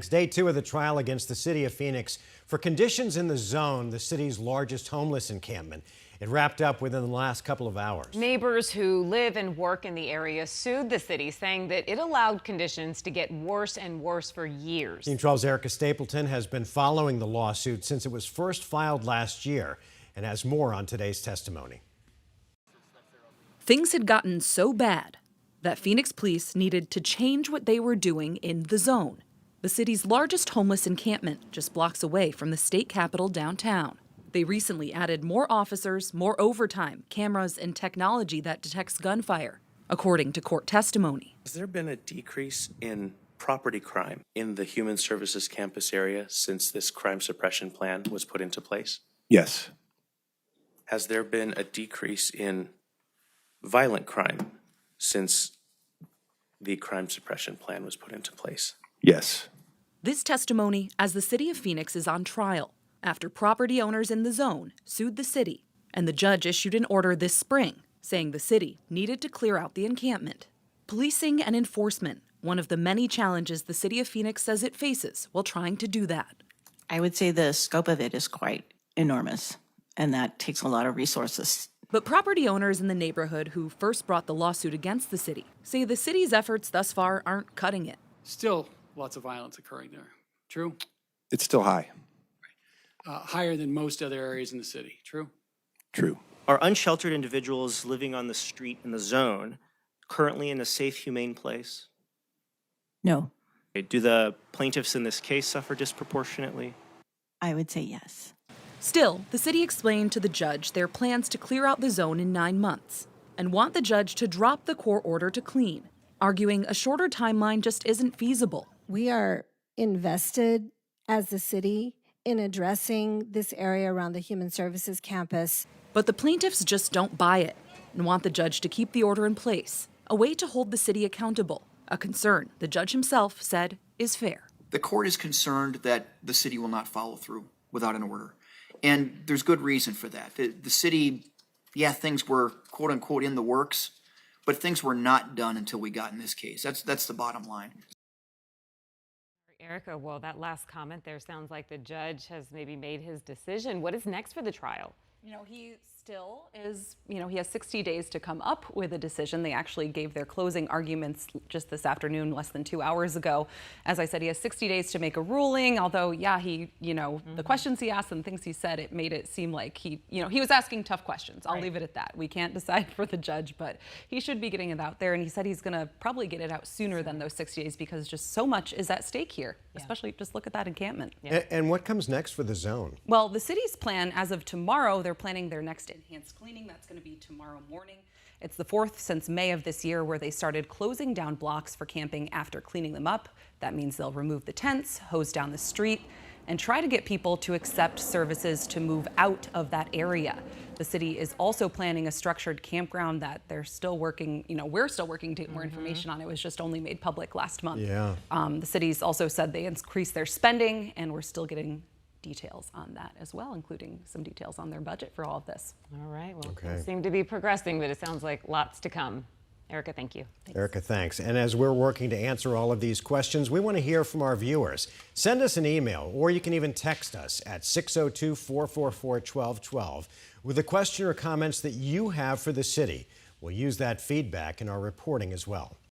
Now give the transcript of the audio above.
It's day 2 of the trial against the city of Phoenix for conditions in the zone, the city's largest homeless encampment. It wrapped up within the last couple of hours. Neighbors who live and work in the area sued the city, saying that it allowed conditions to get worse and worse for years. Team 12's Erica Stapleton has been following the lawsuit since it was first filed last year and has more on today's testimony. Things had gotten so bad that Phoenix police needed to change what they were doing in the zone, the city's largest homeless encampment just blocks away from the state capitol downtown. They recently added more officers, more overtime, cameras, and technology that detects gunfire, according to court testimony. Has there been a decrease in property crime in the Human Services campus area since this crime suppression plan was put into place? Yes. Has there been a decrease in violent crime since the crime suppression plan was put into place? Yes. This testimony as the city of Phoenix is on trial after property owners in the zone sued the city, and the judge issued an order this spring saying the city needed to clear out the encampment. Policing and enforcement, one of the many challenges the city of Phoenix says it faces while trying to do that. I would say the scope of it is quite enormous, and that takes a lot of resources. But property owners in the neighborhood who first brought the lawsuit against the city say the city's efforts thus far aren't cutting it. Still lots of violence occurring there. True? It's still high. Higher than most other areas in the city. True? True. Are unsheltered individuals living on the street in the zone currently in a safe, humane place? No, Do the plaintiffs in this case suffer disproportionately? I would say yes. Still, the city explained to the judge their plans to clear out the zone in 9 months and want the judge to drop the court order to clean, arguing a shorter timeline just isn't feasible. We are invested as the city in addressing this area around the Human Services campus. But the plaintiffs just don't buy it and want the judge to keep the order in place, a way to hold the city accountable, a concern the judge himself said is fair. The court is concerned that the city will not follow through without an order. And there's good reason for that. The city, things were quote unquote in the works, but things were not done until we got in this case. That's the bottom line. Erica, well, that last comment there sounds like the judge has maybe made his decision. What is next for the trial? He still is, he has 60 days to come up with a decision. They actually gave their closing arguments just this afternoon, less than 2 hours ago. As I said, he has 60 days to make a ruling, although, he, the questions he asked and things he said, it made it seem like he was asking tough questions. I'll leave it at that. We can't decide for the judge, but he should be getting it out there. And he said he's going to probably get it out sooner than those 60 days because just so much is at stake here, especially just look at that encampment. And what comes next for the zone? Well, the city's plan, as of tomorrow, they're planning their next enhanced cleaning. That's going to be tomorrow morning. It's the 4th since May of this year where they started closing down blocks for camping after cleaning them up. That means they'll remove the tents, hose down the street, and try to get people to accept services to move out of that area. The city is also planning a structured campground that they're still working, we're still working to get more information on. It was just only made public last month. Yeah. The city's also said they increased their spending, and we're still getting details on that as well, including some details on their budget for all of this. All right, well, Okay. things seem to be progressing, but it sounds like lots to come. Erica, thank you. Thanks. Erica, thanks. And as we're working to answer all of these questions, we want to hear from our viewers. Send us an email, or you can even text us at 602-444-1212 with a question or comments that you have for the city. We'll use that feedback in our reporting as well.